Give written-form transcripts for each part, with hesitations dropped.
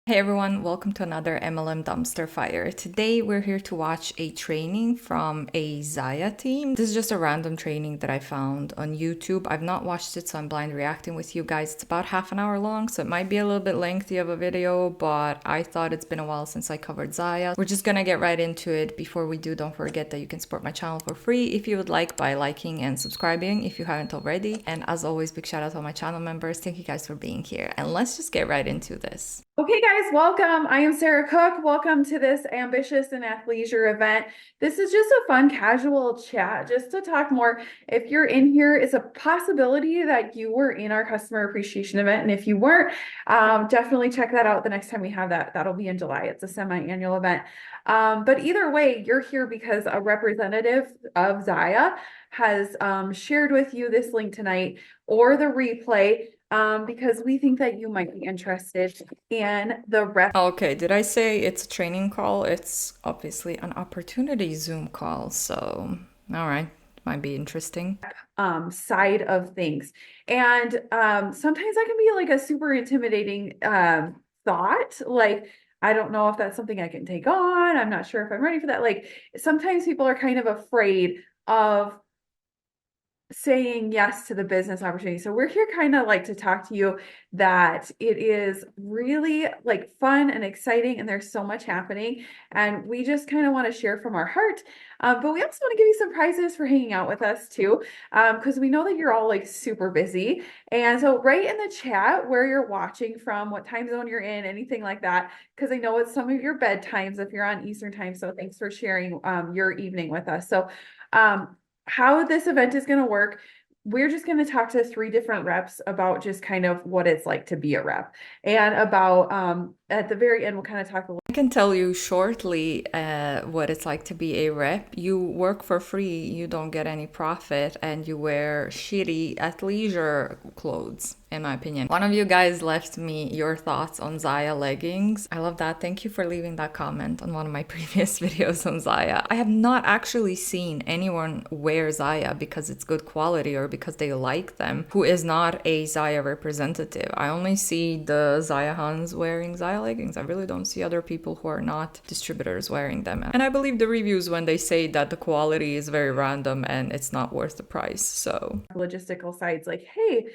Hey everyone, welcome to another MLM Dumpster Fire. Today we're here to watch a training from a ZYIA team. This is just a random training that I found on YouTube. I've not watched it, so I'm blind reacting with you guys. It's about half an hour long, so it might be a little bit lengthy of a video, but I thought it's been a while since I covered ZYIA. We're just gonna get right into it. Before we do, don't forget that you can support my channel for free if you would like by liking and subscribing if you haven't already. And as always, big shout out to all my channel members. Thank you guys for being here. And let's just get right into this. Okay, guys, welcome. I am Sarah Cook. Welcome to this ambitious and athleisure event. This is just a fun, casual chat just to talk more. If you're in here, it's a possibility that you were in our customer appreciation event. And if you weren't, definitely check that out the next time we have that. That'll be in July. It's a semi-annual event. But either way, you're here because a representative of ZYIA has shared with you this link tonight or the replay because we think that you might be interested in the rep Okay, did I say it's a training call? It's obviously an opportunity Zoom call, so all right, might be interesting. side of things. And sometimes that can be like a super intimidating thought. Like, I don't know if that's something I can take on. I'm not sure if I'm ready for that. Like, sometimes people are kind of afraid of saying yes to the business opportunity. So we're here kind of like to talk to you that it is really like fun and exciting and there's so much happening and we just kind of want to share from our heart. But we also want to give you some prizes for hanging out with us too, because we know that you're all like super busy. And so write in the chat where you're watching from, what time zone you're in, anything like that, because I know it's some of your bedtimes if you're on Eastern time. So thanks for sharing your evening with us. So how this event is going to work. We're just going to talk to three different reps about just kind of what it's like to be a rep and about at the very end, we'll kind of talk a little. I can tell you shortly what it's like to be a rep. You work for free, you don't get any profit, and you wear shitty athleisure clothes, in my opinion. One of you guys left me your thoughts on ZYIA leggings. I love that. Thank you for leaving that comment on one of my previous videos on ZYIA. I have not actually seen anyone wear ZYIA because it's good quality or because they like them who is not a ZYIA representative. I only see the ZYIA Hans wearing ZYIA leggings. I really don't see other people who are not distributors wearing them. And I believe the reviews when they say that the quality is very random and it's not worth the price. So Logistical sides like, hey,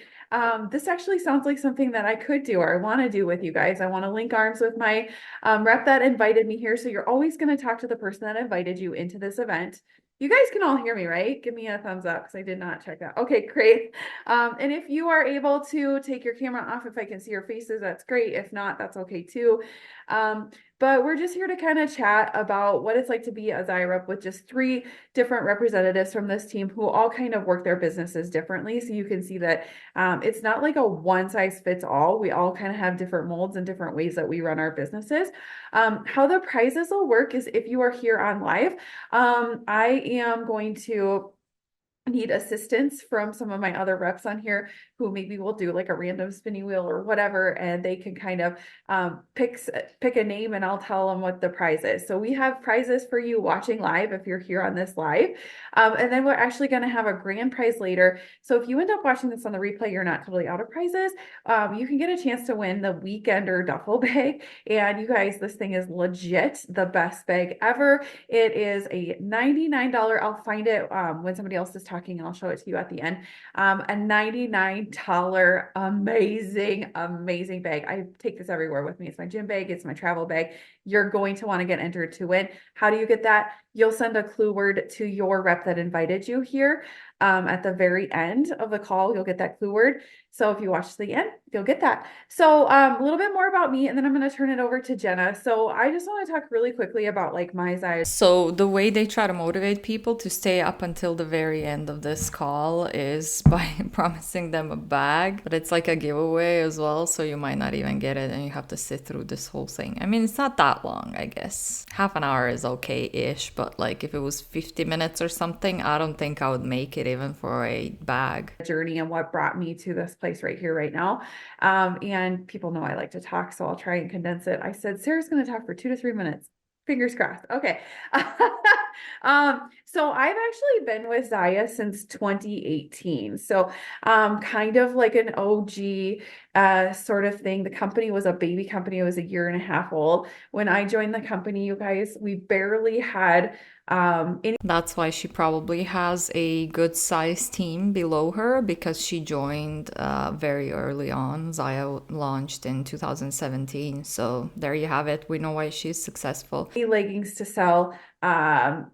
this actually sounds like something that I could do or I want to do with you guys. I want to link arms with my rep that invited me here. So you're always going to talk to the person that invited you into this event. You guys can all hear me, right? Give me a thumbs up because I did not check that. Okay, great. And if you are able to take your camera off, if I can see your faces, that's great. If not, that's okay too. But we're just here to kind of chat about what it's like to be a ZYIA rep with just three different representatives from this team who all kind of work their businesses differently. So you can see that it's not like a one size fits all. We all kind of have different molds and different ways that we run our businesses. How the prizes will work is if you are here on live, I am going to need assistance from some of my other reps on here who maybe will do like a random spinning wheel or whatever, and they can kind of pick a name and I'll tell them what the prize is. So we have prizes for you watching live if you're here on this live. And then we're actually going to have a grand prize later. So if you end up watching this on the replay, you're not totally out of prizes. You can get a chance to win the Weekender duffel bag. And you guys, this thing is legit the best bag ever. It is a $99. I'll find it when somebody else is talking and I'll show it to you at the end. A $99 amazing, amazing bag. I take this everywhere with me. It's my gym bag. It's my travel bag. You're going to want to get entered to win. How do you get that? You'll send a clue word to your rep that invited you here. At the very end of the call, you'll get that clue word. So if you watch to the end, you'll get that. So a little bit more about me, and then I'm going to turn it over to Jenna. So I just want to talk really quickly about like my ZYIA. So the way they try to motivate people to stay up until the very end of this call is by promising them a bag, but it's like a giveaway as well, so you might not even get it and you have to sit through this whole thing. I mean, it's not that long, I guess. Half an hour is okay-ish, but like if it was 50 minutes or something, I don't think I would make it even for a bag. Journey and what brought me to this place right here, right now. And people know I like to talk, so I'll try and condense it. I said, Sarah's going to talk for 2 to 3 minutes. Fingers crossed. Okay. So I've actually been with ZYIA since 2018. So kind of like an OG sort of thing. The company was a baby company. It was a year and a half old. When I joined the company, you guys, we barely had any. That's why she probably has a good sized team below her because she joined very early on. Zaya launched in 2017. So there you have it. We know why she's successful. Leggings to sell.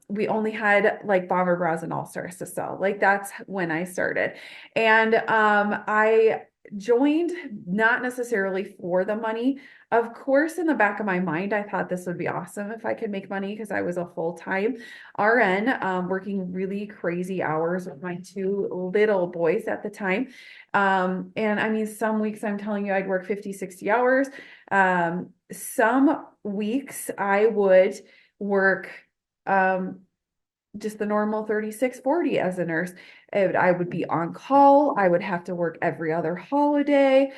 We only had like bomber bras and all stars to sell. Like that's when I started. And I joined not necessarily for the money. Of course, in the back of my mind, I thought this would be awesome if I could make money because I was a full-time RN, working really crazy hours with my two little boys at the time. And I mean, some weeks I'm telling you I'd work 50, 60 hours. Some weeks I would work just the normal 36, 40 as a nurse. I would be on call. I would have to work every other holiday.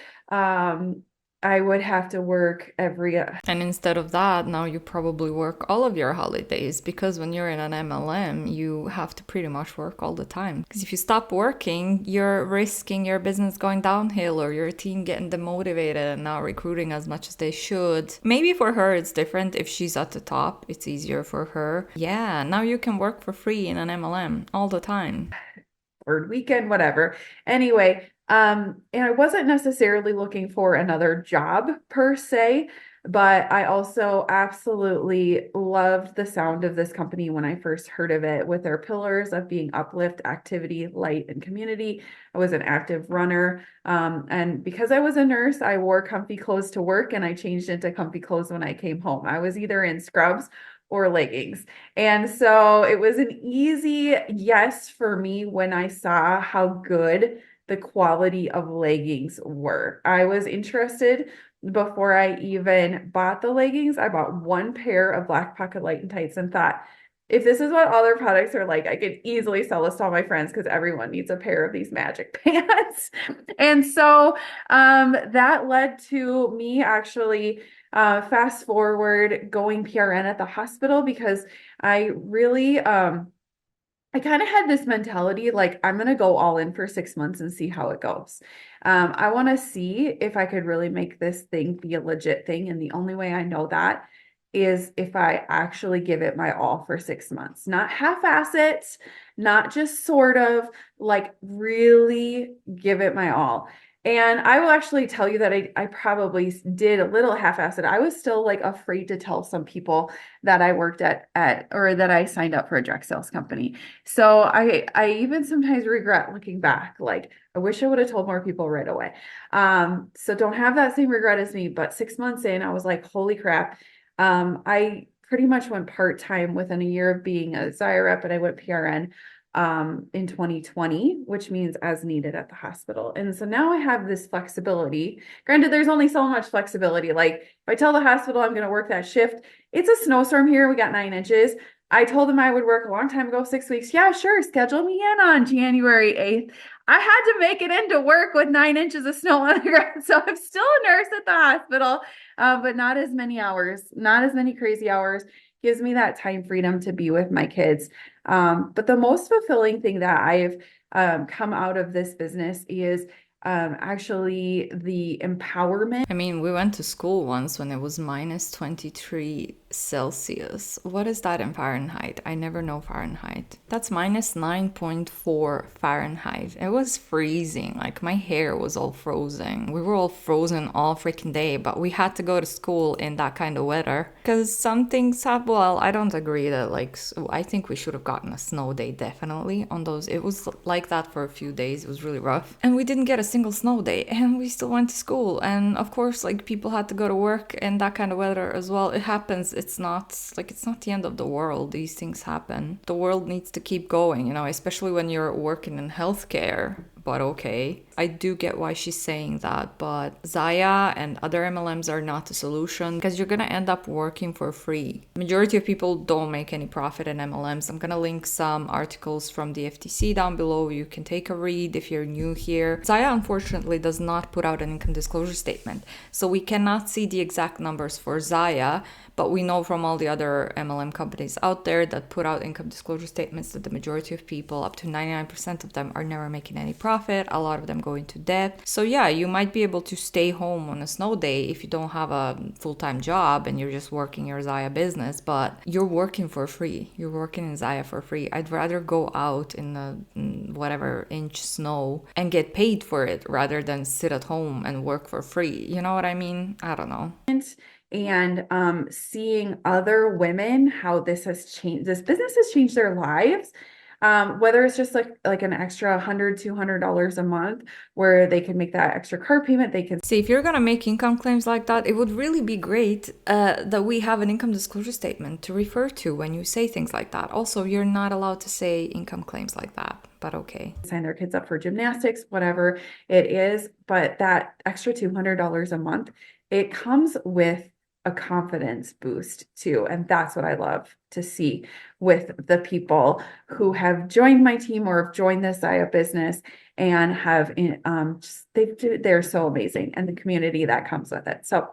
I would have to work every And instead of that, now you probably work all of your holidays because when you're in an MLM, you have to pretty much work all the time. Because if you stop working, you're risking your business going downhill or your team getting demotivated and not recruiting as much as they should. Maybe for her it's different. If she's at the top, it's easier for her. Yeah, now you can work for free in an MLM all the time. third weekend, whatever. Anyway, and I wasn't necessarily looking for another job per se, but I also absolutely loved the sound of this company when I first heard of it with their pillars of being uplift, activity, light, and community. I was an active runner. And because I was a nurse, I wore comfy clothes to work and I changed into comfy clothes when I came home. I was either in scrubs or leggings. And so it was an easy yes for me when I saw how good the quality of leggings were. I was interested before I even bought the leggings. I bought one pair of black pocket light and tights and thought, if this is what other products are like, I could easily sell this to all my friends because everyone needs a pair of these magic pants. And so that led to me actually fast forward going PRN at the hospital because I really I kind of had this mentality like I'm gonna go all in for 6 months and see how it goes. I want to see if I could really make this thing be a legit thing, and the only way I know that is if I actually give it my all for 6 months, not half-ass it, not just sort of like really give it my all. And I will actually tell you that I probably did a little half-assed. I was still like afraid to tell some people that I worked at or that I signed up for a direct sales company. So I even sometimes regret looking back. Like I wish I would have told more people right away. So don't have that same regret as me. But 6 months in, I was like, holy crap. I pretty much went part-time within a year of being a ZYIA rep, and I went PRN in 2020, which means as needed at the hospital. And so now I have this flexibility. Granted, there's only so much flexibility. Like if I tell the hospital I'm going to work that shift, it's a snowstorm here. We got 9 inches. I told them I would work a long time ago, 6 weeks. Yeah, sure. Schedule me in on January 8th. I had to make it into work with 9 inches of snow on the ground. So I'm still a nurse at the hospital, but not as many hours, not as many crazy hours. Gives me that time freedom to be with my kids. But the most fulfilling thing that I've come out of this business is actually the empowerment. I mean, we went to school once when it was minus 23 Celsius. What is that in Fahrenheit? I never know Fahrenheit. That's minus 9.4 Fahrenheit. It was freezing. Like my hair was all frozen. We were all frozen all freaking day, but we had to go to school in that kind of weather. Because some things have, well, I don't agree that like, I think we should have gotten a snow day definitely on those. It was like that for a few days. It was really rough. And we didn't get a single snow day and we still went to school. And of course, like people had to go to work in that kind of weather as well. It happens. It's not the end of the world. These things happen. The world needs to keep going, you know, especially when you're working in healthcare. But okay. I do get why she's saying that, but ZYIA and other MLMs are not the solution because you're gonna end up working for free. Majority of people don't make any profit in MLMs. I'm gonna link some articles from the FTC down below. You can take a read if you're new here. ZYIA unfortunately does not put out an income disclosure statement, so we cannot see the exact numbers for ZYIA, but we know from all the other MLM companies out there that put out income disclosure statements that the majority of people, up to 99% of them, are never making any profit. A lot of them go into debt. So yeah, you might be able to stay home on a snow day if you don't have a full-time job and you're just working your ZYIA business, but you're working for free. You're working in ZYIA for free. I'd rather go out in the whatever inch snow and get paid for it rather than sit at home and work for free. You know what I mean? I don't know. And seeing other women, how this business has changed their lives. Whether it's just like an extra $100-$200 a month where they can make that extra car payment, they can see if you're gonna make income claims like that. It would really be great that we have an income disclosure statement to refer to when you say things like that. Also, you're not allowed to say income claims like that, but okay. Sign their kids up for gymnastics, whatever it is, but that extra $200 a month, it comes with a confidence boost too. And that's what I love to see with the people who have joined my team or have joined this ZYIA business and have they're so amazing, and the community that comes with it. So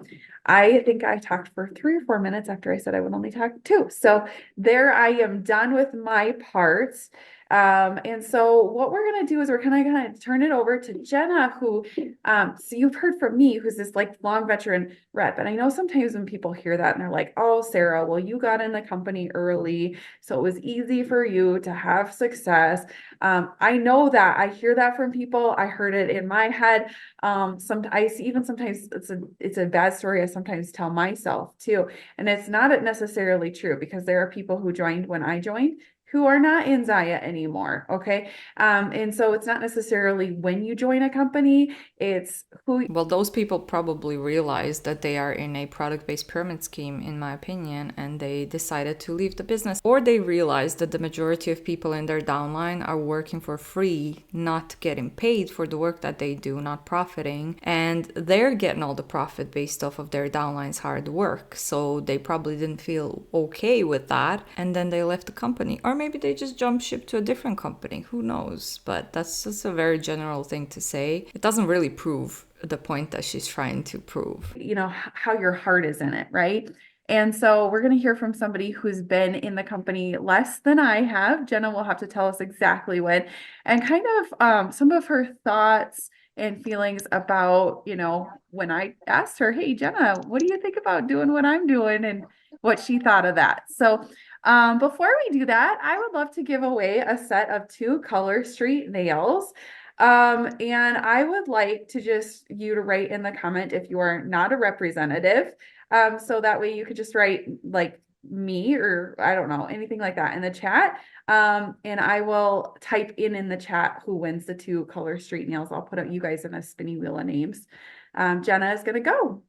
I think I talked for 3 or 4 minutes after I said I would only talk 2. So there I am done with my parts. And so what we're going to do is we're going to turn it over to Jenna, who, so you've heard from me, who's this like long veteran rep. And I know sometimes when people hear that and they're like, oh, Sarah, well, you got in the company early, so it was easy for you to have success. I know that. I hear that from people. I heard it in my head. Sometimes it's a bad story I sometimes tell myself too. And it's not necessarily true, because there are people who joined when I joined who are not in ZYIA anymore. Okay. And so it's not necessarily when you join a company, it's who. Well, those people probably realized that they are in a product-based pyramid scheme, in my opinion, and they decided to leave the business. Or they realized that the majority of people in their downline are working for free, not getting paid for the work that they do, not profiting, and they're getting all the profit based off of their downline's hard work. So they probably didn't feel okay with that, and then they left the company. Or maybe they just jumped ship to a different company. Who knows? But that's just a very general thing to say. It doesn't really prove the point that she's trying to prove. You know, how your heart is in it, right? And so we're going to hear from somebody who's been in the company less than I have. Jenna will have to tell us exactly when, and kind of some of her thoughts and feelings about, you know, when I asked her, hey, Jenna, what do you think about doing what I'm doing, and what she thought of that. So before we do that, I would love to give away a set of 2 Color Street nails. And I would like to just you to write in the comment if you are not a representative. So that way you could just write like me, or I don't know, anything like that in the chat. And I will type in the chat who wins the 2 Color Street nails. I'll put you guys in a spinning wheel of names. Jenna is going to go.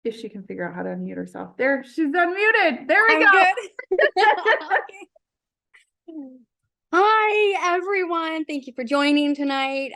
If she can figure out how to unmute herself. There, she's unmuted. There we go. Hi, everyone. Thank you for joining tonight.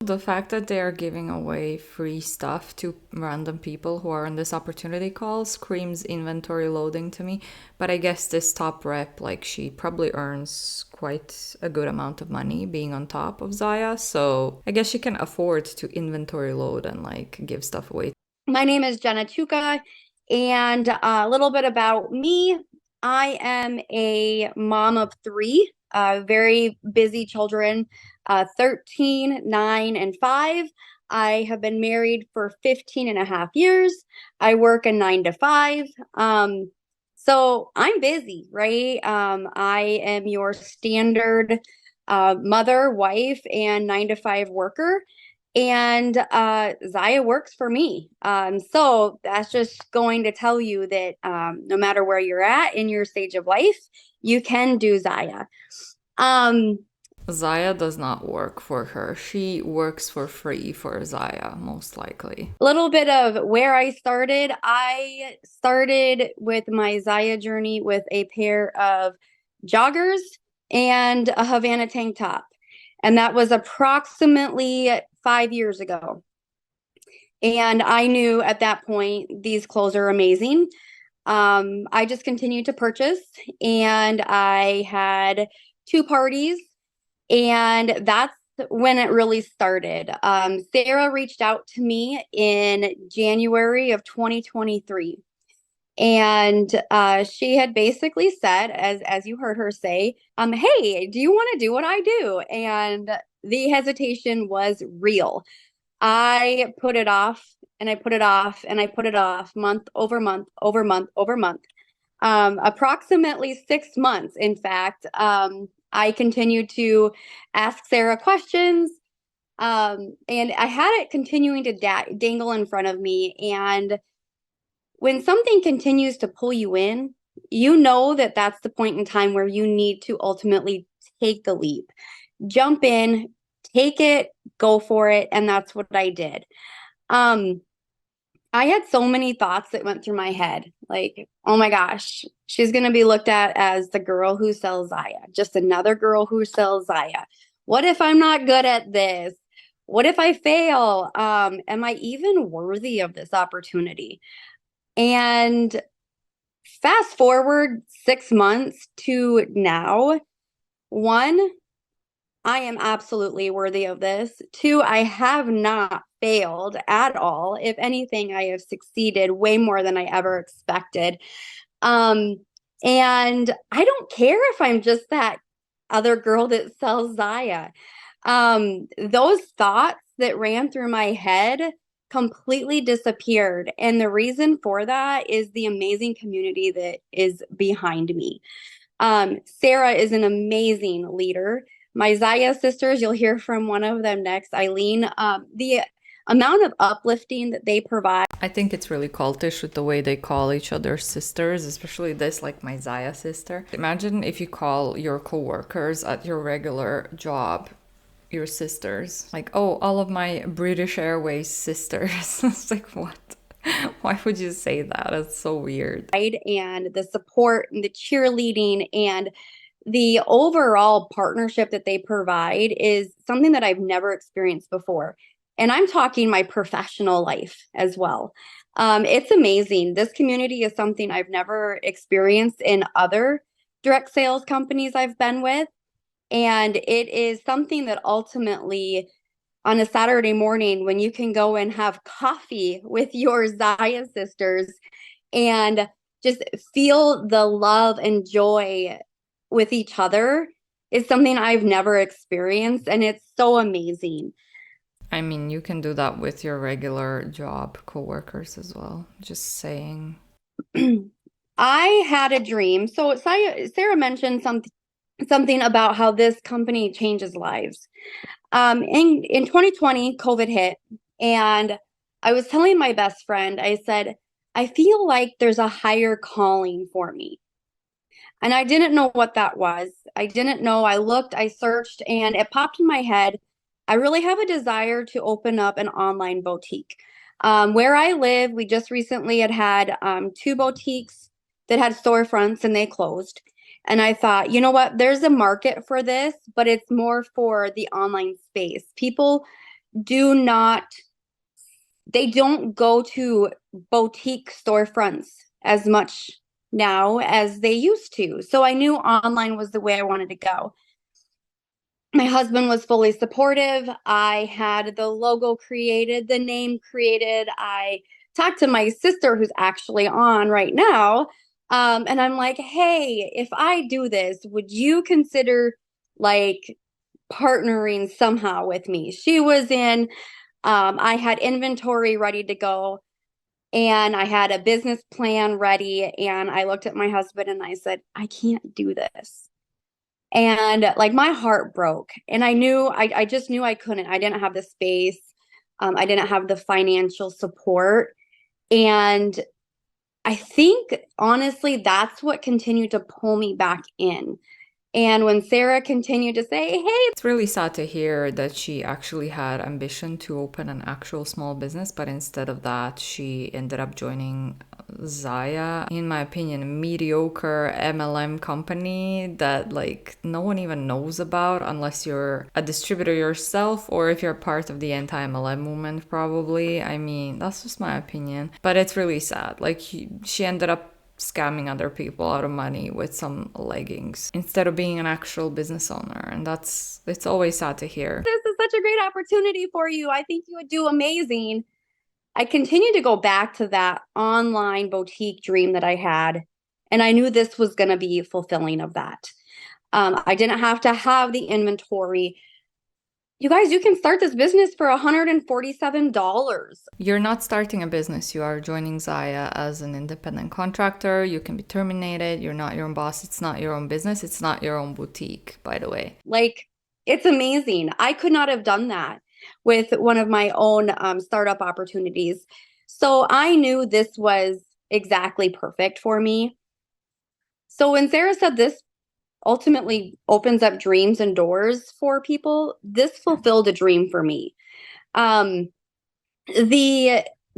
The fact that they are giving away free stuff to random people who are on this opportunity call screams inventory loading to me. But I guess this top rep, like, she probably earns quite a good amount of money being on top of ZYIA. So I guess she can afford to inventory load and like give stuff away. My name is Jenna Chuka, and a little bit about me. I am a mom of 3 very busy children, 13, 9, and 5. I have been married for 15 and a half years. I work a 9 to 5. So I'm busy, right? I am your standard mother, wife, and 9 to 5 worker. And ZYIA works for me. So that's just going to tell you that no matter where you're at in your stage of life, you can do ZYIA. ZYIA does not work for her. She works for free for ZYIA, most likely. A little bit of where I started. I started with my ZYIA journey with a pair of joggers and a Havana tank top. And that was approximately 5 years ago. And I knew at that point, these clothes are amazing. I just continued to purchase, and I had 2 parties, and that's when it really started. Sarah reached out to me in January of 2023. And she had basically said, as you heard her say, hey, do you want to do what I do? And the hesitation was real. I put it off and I put it off and I put it off month over month over month over month. Approximately 6 months, in fact. I continued to ask Sarah questions, and I had it continuing to dangle in front of me. And when something continues to pull you in, you know that that's the point in time where you need to ultimately take the leap, jump in, take it, go for it. And that's what I did. I had so many thoughts that went through my head. Like, oh my gosh, she's going to be looked at as the girl who sells ZYIA, just another girl who sells ZYIA. What if I'm not good at this? What if I fail? Am I even worthy of this opportunity? And fast forward 6 months to now, one, I am absolutely worthy of this. Two, I have not failed at all. If anything, I have succeeded way more than I ever expected. And I don't care if I'm just that other girl that sells ZYIA. Those thoughts that ran through my head completely disappeared. And the reason for that is the amazing community that is behind me. Sarah is an amazing leader. My ZYIA sisters, you'll hear from one of them next, Eileen. The amount of uplifting that they provide. I think it's really cultish with the way they call each other sisters, especially this, like my ZYIA sister. Imagine if you call your coworkers at your regular job your sisters. Like, oh, all of my British Airways sisters. It's like, what? Why would you say that? It's so weird. And the support and the cheerleading and the overall partnership that they provide is something that I've never experienced before. And I'm talking my professional life as well. It's amazing. This community is something I've never experienced in other direct sales companies I've been with. And it is something that ultimately on a Saturday morning when you can go and have coffee with your ZYIA sisters and just feel the love and joy with each other is something I've never experienced, and it's so amazing. I mean, you can do that with your regular job coworkers as well. Just saying. I had a dream. So Sarah mentioned something about how this company changes lives. In 2020, COVID hit, and I was telling my best friend, I said, I feel like there's a higher calling for me. And I didn't know what that was. I didn't know. I looked, I searched, and it popped in my head. I really have a desire to open up an online boutique. Where I live, we just recently had 2 boutiques that had storefronts and they closed. And I thought, you know what, there's a market for this, but it's more for the online space. People they don't go to boutique storefronts as much now as they used to. So I knew online was the way I wanted to go. My husband was fully supportive. I had the logo created, the name created. I talked to my sister who's actually on right now. And I'm like, hey, if I do this, would you consider like partnering somehow with me? She was in, I had inventory ready to go. And I had a business plan ready. And I looked at my husband and I said, I can't do this. And like my heart broke. And I just knew I couldn't. I didn't have the space. I didn't have the financial support. And I think, honestly, that's what continued to pull me back in. And when Sarah continued to say, hey, it's really sad to hear that she actually had ambition to open an actual small business, but instead of that, she ended up joining ZYIA, in my opinion, a mediocre MLM company that like no one even knows about unless you're a distributor yourself or if you're part of the anti-MLM movement, probably. I mean, that's just my opinion. But it's really sad. Like she ended up scamming other people out of money with some leggings instead of being an actual business owner, and it's always sad to hear. this is such a great opportunity for you. I think you would do amazing. I continued to go back to that online boutique dream that I had, and I knew this was going to be fulfilling of that. I didn't have to have the inventory. You guys, you can start this business for $147. You're not starting a business. You are joining ZYIA as an independent contractor. You can be terminated. You're not your own boss. It's not your own business. It's not your own boutique, by the way. Like, it's amazing. I could not have done that with one of my own startup opportunities. So I knew this was exactly perfect for me. So when Sarah said this ultimately opens up dreams and doors for people, this fulfilled a dream for me. The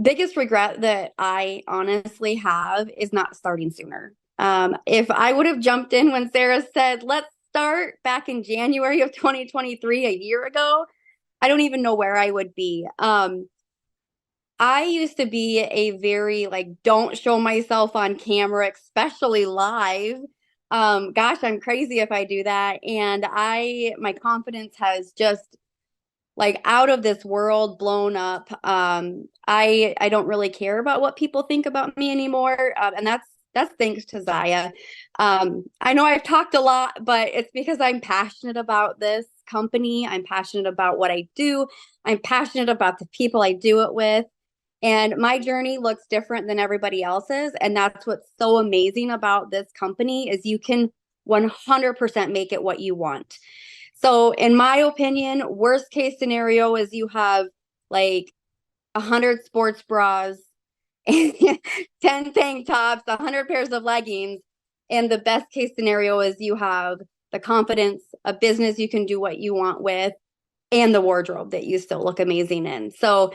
biggest regret that I honestly have is not starting sooner. If I would have jumped in when Sarah said, let's start back in January of 2023, a year ago, I don't even know where I would be. I used to be a very like, don't show myself on camera, especially live. Gosh, I'm crazy if I do that. And my confidence has just like out of this world, blown up. I don't really care about what people think about me anymore. And that's thanks to ZYIA. I know I've talked a lot, but it's because I'm passionate about this company. I'm passionate about what I do. I'm passionate about the people I do it with. And my journey looks different than everybody else's. And that's what's so amazing about this company is you can 100% make it what you want. So in my opinion, worst case scenario is you have like 100 sports bras, 10 tank tops, 100 pairs of leggings. And the best case scenario is you have the confidence, a business you can do what you want with, and the wardrobe that you still look amazing in. So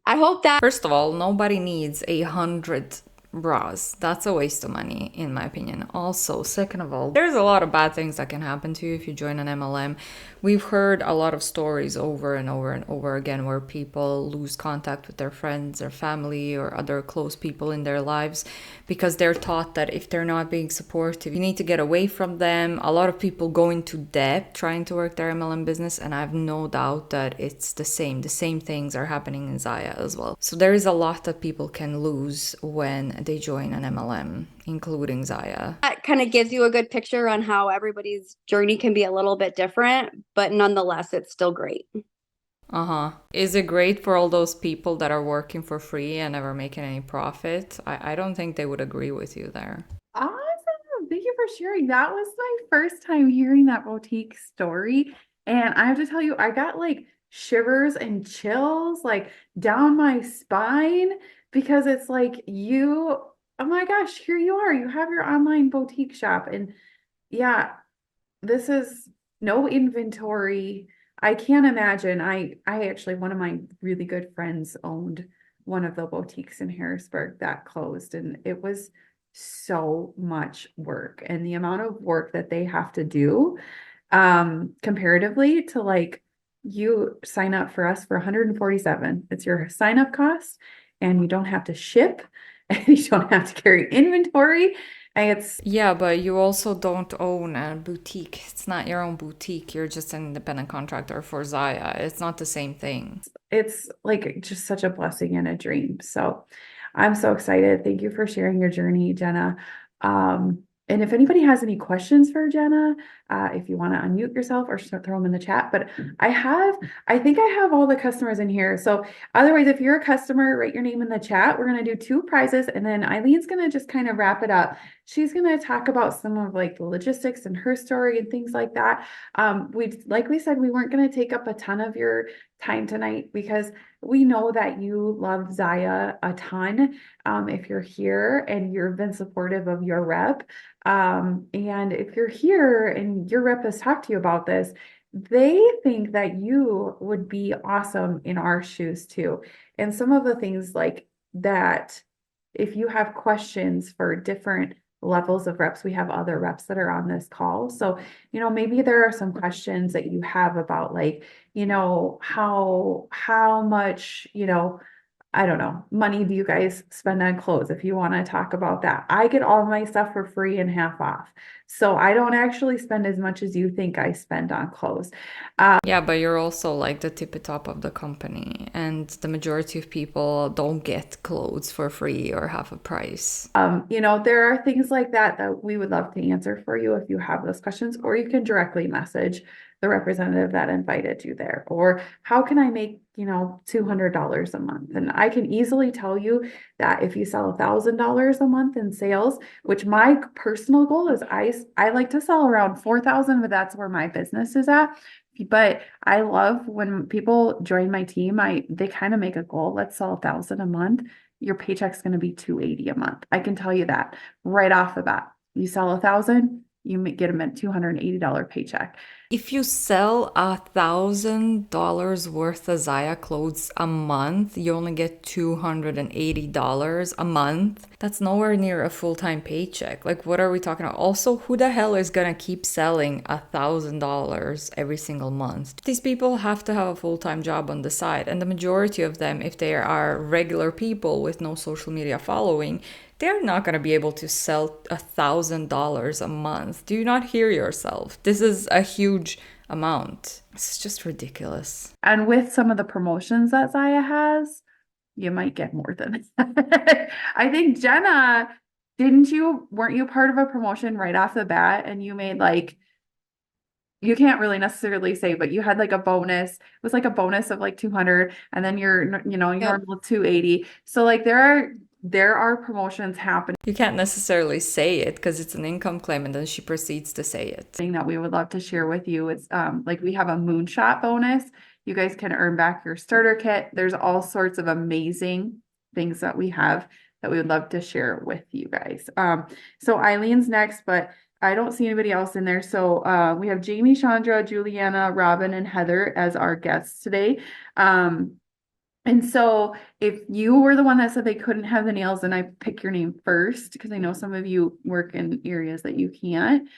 I hope that. First of all, nobody needs 100 bras. That's a waste of money, in my opinion. Also, second of all, there's a lot of bad things that can happen to you if you join an MLM. We've heard a lot of stories over and over and over again where people lose contact with their friends or family or other close people in their lives because they're taught that if they're not being supportive, you need to get away from them. A lot of people go into debt trying to work their MLM business, and I have no doubt that it's the same. The same things are happening in ZYIA as well. So there is a lot that people can lose when they join an MLM, including ZYIA. That kind of gives you a good picture on how everybody's journey can be a little bit different, but nonetheless, it's still great. Is it great for all those people that are working for free and never making any profit? I don't think they would agree with you there. Awesome. Thank you for sharing. That was my first time hearing that boutique story. And I have to tell you, I got like shivers and chills like down my spine because it's like oh my gosh, here you are. You have your online boutique shop. And yeah, this is no inventory. I can't imagine. I actually, one of my really good friends owned one of the boutiques in Harrisburg that closed, and it was so much work. And the amount of work that they have to do, comparatively to like you sign up for us for 147. It's your sign up cost, and you don't have to ship, and you don't have to carry inventory. Yeah, but you also don't own a boutique. It's not your own boutique. You're just an independent contractor for ZYIA. It's not the same thing. It's like just such a blessing and a dream. So I'm so excited. Thank you for sharing your journey, Jenna. And if anybody has any questions for Jenna, if you want to unmute yourself or throw them in the chat, but I think I have all the customers in here. So otherwise, if you're a customer, write your name in the chat. We're going to do 2 prizes, and then Eileen's going to just kind of wrap it up. She's going to talk about some of like the logistics and her story and things like that. Like we said, we weren't going to take up a ton of your time tonight because we know that you love ZYIA a ton. If you're here and you've been supportive of your rep, and if you're here and your rep has talked to you about this, they think that you would be awesome in our shoes too. And some of the things like that, if you have questions for different levels of reps, we have other reps that are on this call. So, maybe there are some questions that you have about like, how much, I don't know, money do you guys spend on clothes? If you want to talk about that, I get all my stuff for free and half off. So I don't actually spend as much as you think I spend on clothes. Yeah, but you're also like the tippy top of the company, and the majority of people don't get clothes for free or half a price. There are things like that that we would love to answer for you if you have those questions, or you can directly message the representative that invited you there. Or how can I make, $200 a month? And I can easily tell you that if you sell $1,000 a month in sales, which my personal goal is I like to sell around 4,000, but that's where my business is at. But I love when people join my team, they kind of make a goal. Let's sell 1,000 a month. Your paycheck's going to be $280 a month. I can tell you that right off the bat. You sell 1,000, you get a $280 paycheck. If you sell $1,000 worth of ZYIA clothes a month, you only get $280 a month. That's nowhere near a full-time paycheck. Like, what are we talking about? Also, who the hell is gonna keep selling $1,000 every single month? These people have to have a full-time job on the side, and the majority of them, if they are regular people with no social media following, they're not going to be able to sell $1,000 a month. Do you not hear yourself? This is a huge amount. It's just ridiculous. And with some of the promotions that ZYIA has, you might get more than that. I think Jenna, weren't you part of a promotion right off the bat and you made like, you can't really necessarily say, but you had like a bonus. It was like a bonus of like 200 and then your normal 280. So like there are promotions happening. You can't necessarily say it because it's an income claim, and then she proceeds to say it. Thing that we would love to share with you is like we have a moonshot bonus. You guys can earn back your starter kit. There's all sorts of amazing things that we have that we would love to share with you guys. So Eileen's next, but I don't see anybody else in there. So we have Jamie, Chandra, Juliana, Robin, and Heather as our guests today. And so if you were the one that said they couldn't have the nails, then I pick your name first because I know some of you work in areas that you can't.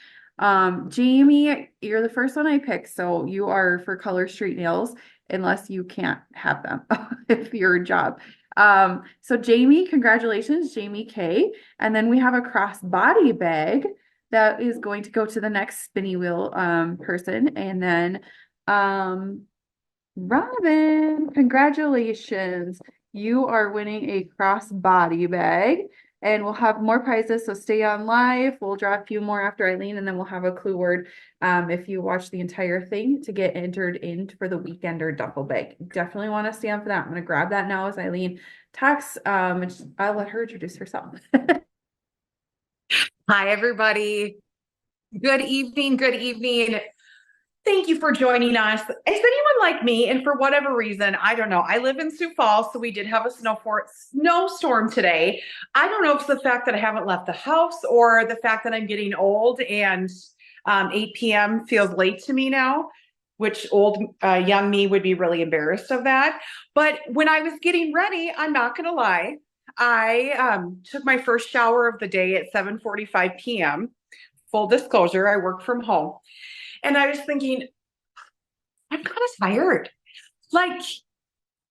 Jamie, you're the first one I picked. So you are for Color Street Nails unless you can't have them if your job. So Jamie, congratulations, Jamie K. And then we have a crossbody bag that is going to go to the next spinny wheel person. And then Robin, congratulations. You are winning a crossbody bag and we'll have more prizes. So stay on live. We'll draw a few more after Eileen and then we'll have a clue word if you watch the entire thing to get entered in for the weekender duffel bag. Definitely want to stay on for that. I'm going to grab that now as Eileen talks. I'll let her introduce herself. Hi, everybody. Good evening. Good evening. Thank you for joining us. Is anyone like me? And for whatever reason, I don't know. I live in Sioux Falls, so we did have a snowstorm today. I don't know if it's the fact that I haven't left the house or the fact that I'm getting old and 8 p.m. feels late to me now, which young me would be really embarrassed of that. But when I was getting ready, I'm not going to lie, I took my first shower of the day at 7:45 p.m. Full disclosure, I work from home. And I was thinking, I'm kind of tired. Like,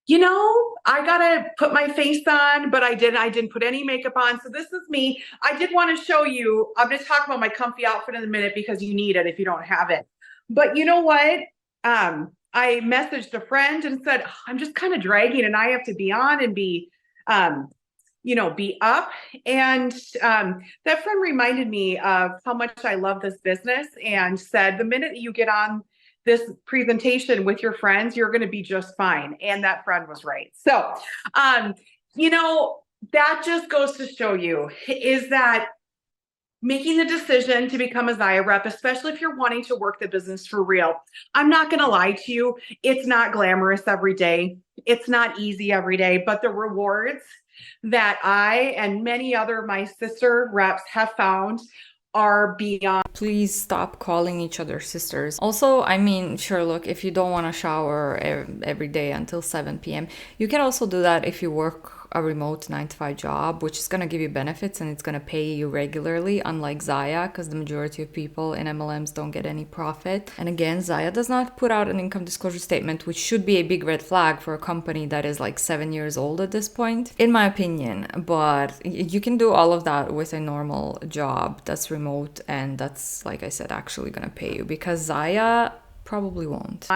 I got to put my face on, but I didn't put any makeup on. So this is me. I did want to show you, I'm going to talk about my comfy outfit in a minute because you need it if you don't have it. But you know what? I messaged a friend and said, I'm just kind of dragging and I have to be on and be up. And that friend reminded me of how much I love this business and said, the minute you get on this presentation with your friends, you're going to be just fine. And that friend was right. So, that just goes to show you is that making the decision to become a ZYIA rep, especially if you're wanting to work the business for real. I'm not going to lie to you. It's not glamorous every day. It's not easy every day, but the rewards that I and many other of my sister reps have found are beyond. Please stop calling each other sisters. Also, I mean, sure, look, if you don't want to shower every day until 7 p.m., you can also do that if you work a remote 9 to 5 job, which is going to give you benefits and it's going to pay you regularly, unlike ZYIA, because the majority of people in MLMs don't get any profit. And again, ZYIA does not put out an income disclosure statement, which should be a big red flag for a company that is like 7 years old at this point, in my opinion. But you can do all of that with a normal job that's remote and that's, like I said, actually going to pay you, because ZYIA probably won't.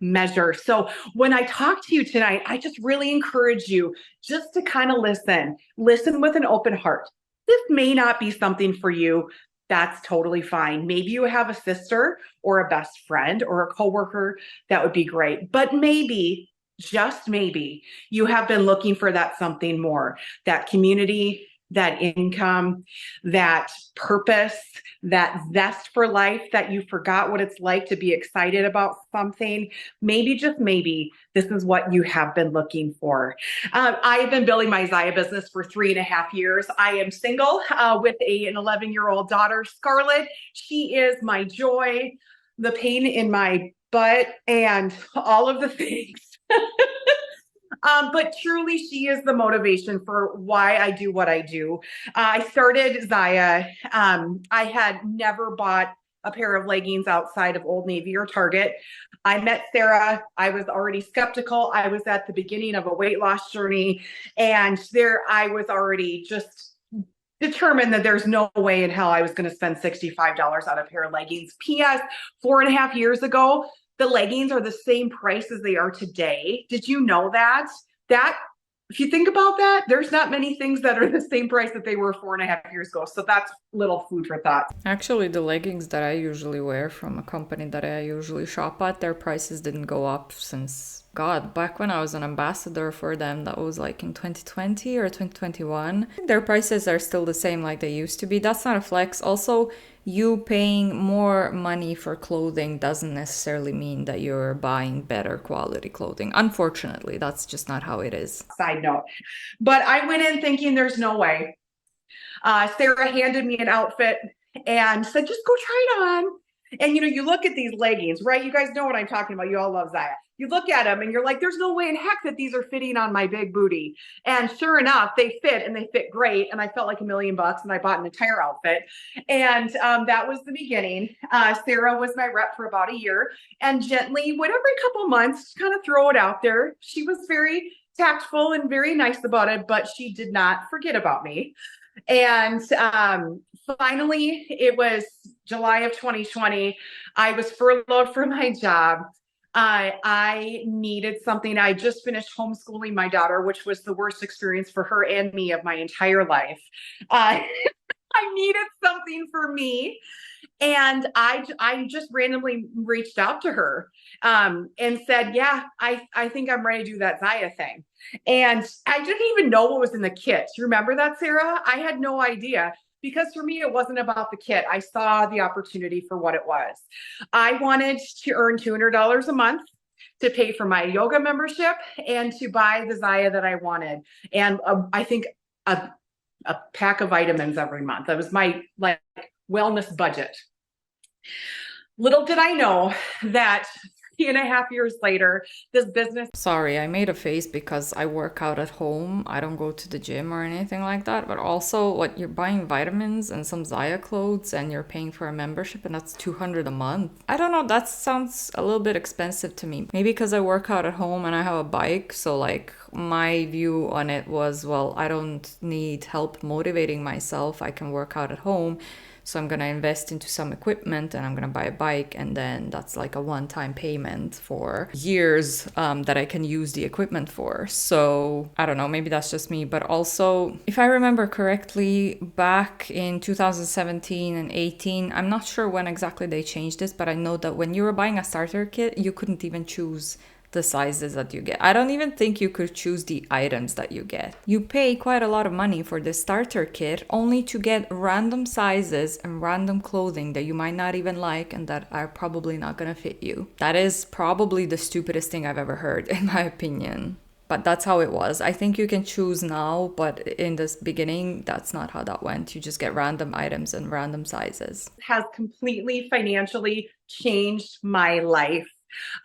Measure. So when I talk to you tonight, I just really encourage you just to kind of listen with an open heart. This may not be something for you. That's totally fine. Maybe you have a sister or a best friend or a coworker. That would be great. But maybe, just maybe, you have been looking for that something more, that community, that income, that purpose, that zest for life, that you forgot what it's like to be excited about something. Maybe, just maybe, this is what you have been looking for. I have been building my ZYIA business for 3.5 years. I am single with an 11-year-old daughter, Scarlett. She is my joy, the pain in my butt, and all of the things. But truly, she is the motivation for why I do what I do. I started ZYIA. I had never bought a pair of leggings outside of Old Navy or Target. I met Sarah. I was already skeptical. I was at the beginning of a weight loss journey, and there I was already just determined that there's no way in hell I was going to spend $65 on a pair of leggings. P.S. 4.5 years ago, the leggings are the same price as they are today. Did you know that? If you think about that, there's not many things that are the same price that they were 4.5 years ago. So that's little food for thought. Actually, the leggings that I usually wear from a company that I usually shop at, their prices didn't go up since, God, back when I was an ambassador for them. That was like in 2020 or 2021. Their prices are still the same like they used to be. That's not a flex. Also, you paying more money for clothing doesn't necessarily mean that you're buying better quality clothing. Unfortunately, that's just not how it is. Side note. But I went in thinking there's no way. Sarah handed me an outfit and said, just go try it on. And, you look at these leggings, right? You guys know what I'm talking about. You all love ZYIA. You look at them and you're like, there's no way in heck that these are fitting on my big booty. And sure enough, they fit and they fit great. And I felt like $1 million and I bought an entire outfit. And that was the beginning. Sarah was my rep for about a year, and gently, every couple months, kind of throw it out there. She was very tactful and very nice about it, but she did not forget about me. And finally, it was July of 2020. I was furloughed from my job. I needed something. I just finished homeschooling my daughter, which was the worst experience for her and me of my entire life. I needed something for me. And I just randomly reached out to her and said, yeah, I think I'm ready to do that ZYIA thing. And I didn't even know what was in the kit. You remember that, Sarah? I had no idea, because for me, it wasn't about the kit. I saw the opportunity for what it was. I wanted to earn $200 a month to pay for my yoga membership and to buy the ZYIA that I wanted. And I think a pack of vitamins every month. That was my wellness budget. Little did I know that 3.5 years later, this business. Sorry, I made a face because I work out at home. I don't go to the gym or anything like that. But also, what, you're buying vitamins and some ZYIA clothes and you're paying for a membership, and that's $200 a month. I don't know, that sounds a little bit expensive to me. Maybe because I work out at home and I have a bike. So my view on it was, well, I don't need help motivating myself. I can work out at home. So I'm going to invest into some equipment and I'm going to buy a bike, and then that's like a one-time payment for years that I can use the equipment for. So I don't know, maybe that's just me. But also, if I remember correctly, back in 2017 and 18, I'm not sure when exactly they changed this, but I know that when you were buying a starter kit, you couldn't even choose the sizes that you get. I don't even think you could choose the items that you get. You pay quite a lot of money for the starter kit only to get random sizes and random clothing that you might not even like and that are probably not gonna fit you. That is probably the stupidest thing I've ever heard, in my opinion. But that's how it was. I think you can choose now, but in this beginning, that's not how that went. You just get random items and random sizes. Has completely financially changed my life.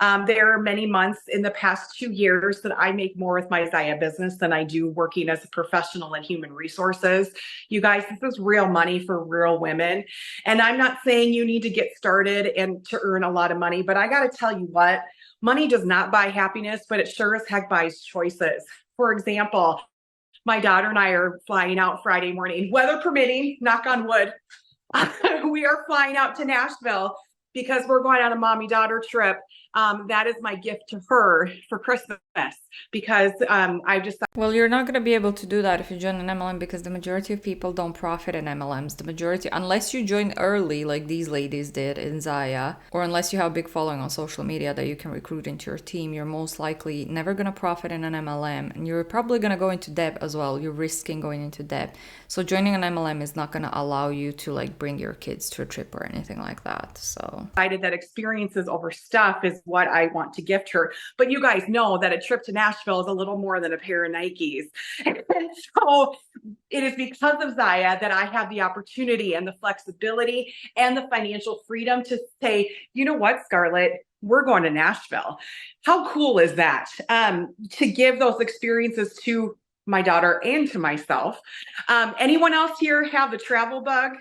There are many months in the past 2 years that I make more with my ZYIA business than I do working as a professional in human resources. You guys, this is real money for real women. And I'm not saying you need to get started and to earn a lot of money, but I got to tell you what, money does not buy happiness, but it sure as heck buys choices. For example, my daughter and I are flying out Friday morning, weather permitting, knock on wood. We are flying out to Nashville because we're going on a mommy-daughter trip. That is my gift to her for Christmas because I've just... Well, you're not going to be able to do that if you join an MLM because the majority of people don't profit in MLMs. The majority, unless you join early like these ladies did in ZYIA, or unless you have a big following on social media that you can recruit into your team, you're most likely never going to profit in an MLM, and you're probably going to go into debt as well. You're risking going into debt. So joining an MLM is not going to allow you to like bring your kids to a trip or anything like that. So decided that experiences over stuff is what I want to gift her. But you guys know that a trip to Nashville is a little more than a pair of Nikes. And so it is because of ZYIA that I have the opportunity and the flexibility and the financial freedom to say, you know what, Scarlett, we're going to Nashville. How cool is that? To give those experiences to my daughter and to myself. Anyone else here have the travel bug?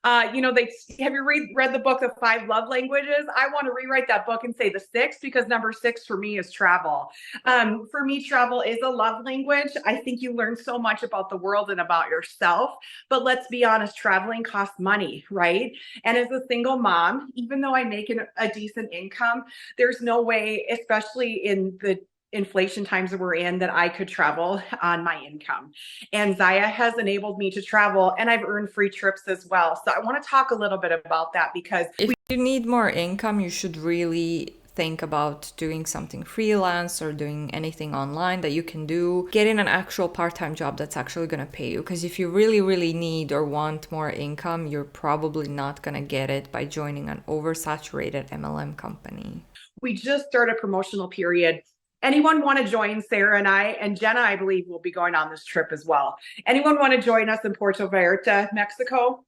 Have you read the book, The 5 Love Languages? I want to rewrite that book and say the 6, because number 6 for me is travel. For me, travel is a love language. I think you learn so much about the world and about yourself, but let's be honest, traveling costs money, right? And as a single mom, even though I make a decent income, there's no way, especially in the inflation times that we're in, that I could travel on my income. And ZYIA has enabled me to travel, and I've earned free trips as well. So I want to talk a little bit about that, because if you need more income, you should really think about doing something freelance or doing anything online that you can do, getting an actual part-time job that's actually going to pay you. Because if you really, really need or want more income, you're probably not going to get it by joining an oversaturated MLM company. We just started a promotional period. Anyone want to join Sarah and I? And Jenna, I believe, will be going on this trip as well. Anyone want to join us in Puerto Vallarta, Mexico?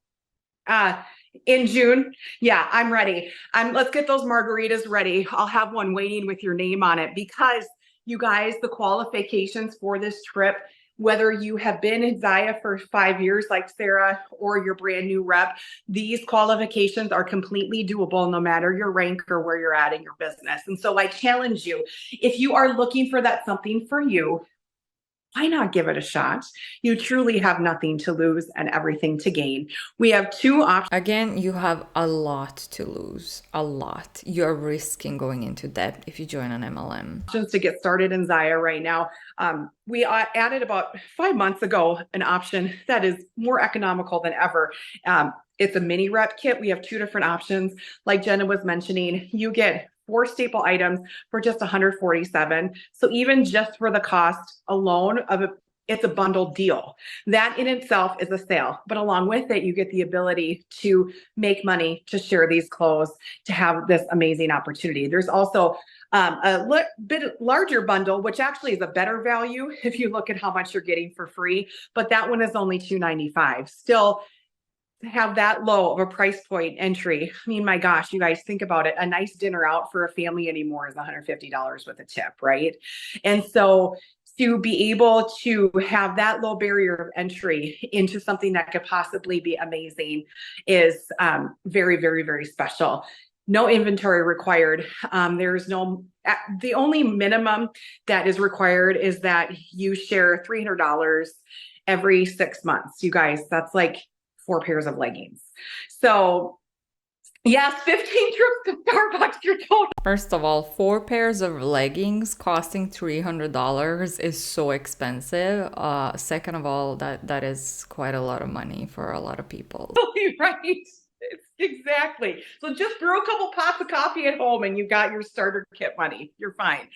In June? Yeah, I'm ready. Let's get those margaritas ready. I'll have one waiting with your name on it, because you guys, the qualifications for this trip, whether you have been in ZYIA for 5 years like Sarah or you're brand new rep, these qualifications are completely doable no matter your rank or where you're at in your business. And so I challenge you, if you are looking for that something for you, why not give it a shot? You truly have nothing to lose and everything to gain. We have 2 options. Again, you have a lot to lose, a lot. You're risking going into debt if you join an MLM. Options to get started in ZYIA right now. We added about 5 months ago an option that is more economical than ever. It's a mini rep kit. We have 2 different options. Like Jenna was mentioning, you get 4 staple items for just $147. So even just for the cost alone of it's a bundled deal. That in itself is a sale, but along with it, you get the ability to make money, to share these clothes, to have this amazing opportunity. There's also a bit larger bundle, which actually is a better value if you look at how much you're getting for free, but that one is only $295. Still, to have that low of a price point entry. I mean, my gosh, you guys, think about it. A nice dinner out for a family anymore is $150 with a tip, right? And so to be able to have that low barrier of entry into something that could possibly be amazing is very, very, very special. No inventory required. The only minimum that is required is that you share $300 every 6 months. You guys, that's like 4 pairs of leggings. So yes, 15 trips to Starbucks, you're total. First of all, 4 pairs of leggings costing $300 is so expensive. Second of all, that is quite a lot of money for a lot of people. Right. Exactly. So just brew a couple pots of coffee at home and you got your starter kit money. You're fine.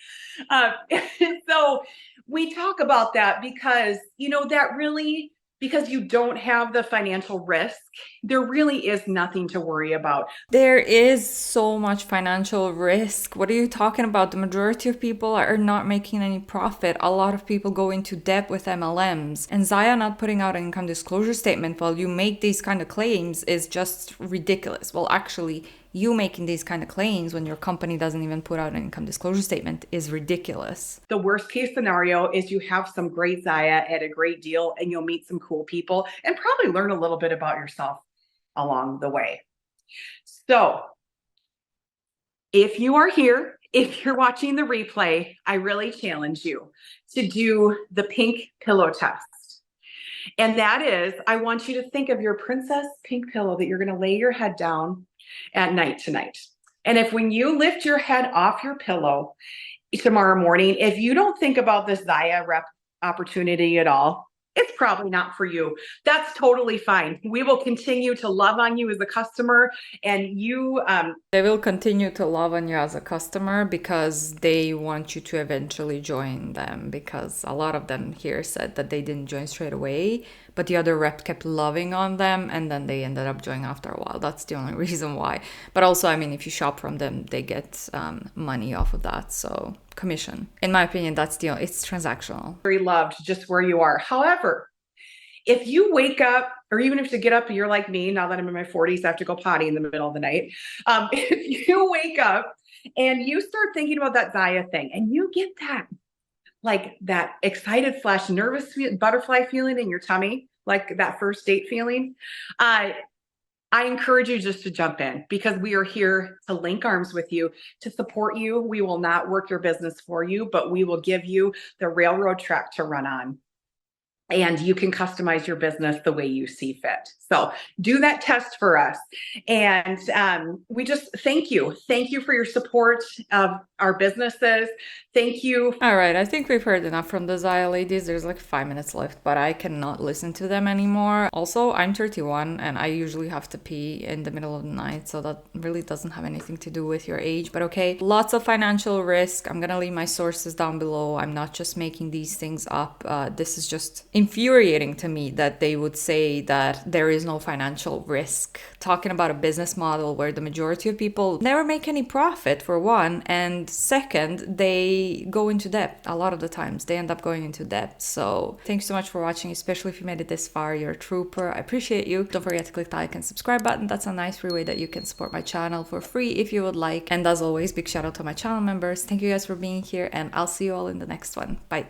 And so we talk about that because, that really, because you don't have the financial risk, there really is nothing to worry about. There is so much financial risk. What are you talking about? The majority of people are not making any profit. A lot of people go into debt with MLMs. And ZYIA not putting out an income disclosure statement while you make these kind of claims is just ridiculous. Well, actually, you making these kind of claims when your company doesn't even put out an income disclosure statement is ridiculous. The worst case scenario is you have some great ZYIA at a great deal and you'll meet some cool people and probably learn a little bit about yourself along the way. So if you are here, if you're watching the replay, I really challenge you to do the pink pillow test. And that is, I want you to think of your princess pink pillow that you're going to lay your head down at night tonight. And if when you lift your head off your pillow tomorrow morning, if you don't think about this ZYIA rep opportunity at all, it's probably not for you. That's totally fine. We will continue to love on you as a customer, and they will continue to love on you as a customer because they want you to eventually join them, because a lot of them here said that they didn't join straight away, but the other rep kept loving on them and then they ended up joining after a while. That's the only reason why. But also, I mean, if you shop from them, they get money off of that. So commission. In my opinion, it's transactional. Very loved just where you are. However, if you wake up, or even if you get up and you're like me, now that I'm in my 40s, I have to go potty in the middle of the night. If you wake up and you start thinking about that ZYIA thing and you get that excited / nervous butterfly feeling in your tummy, like that first date feeling, I encourage you just to jump in, because we are here to link arms with you, to support you. We will not work your business for you, but we will give you the railroad track to run on. And you can customize your business the way you see fit. So do that test for us. And we just thank you. Thank you for your support of our businesses. Thank you. All right, I think we've heard enough from the ZYIA ladies. There's like 5 minutes left, but I cannot listen to them anymore. Also, I'm 31 and I usually have to pee in the middle of the night, so that really doesn't have anything to do with your age, but okay. Lots of financial risk. I'm gonna leave my sources down below. I'm not just making these things up. This is just infuriating to me that they would say that there is no financial risk. Talking about a business model where the majority of people never make any profit, for one, and second, they go into debt. A lot of the times they end up going into debt. So thanks so much for watching, especially if you made it this far. You're a trooper. I appreciate you. Don't forget to click the like and subscribe button. That's a nice free way that you can support my channel for free if you would like. And as always, big shout out to my channel members. Thank you guys for being here, and I'll see you all in the next one. Bye.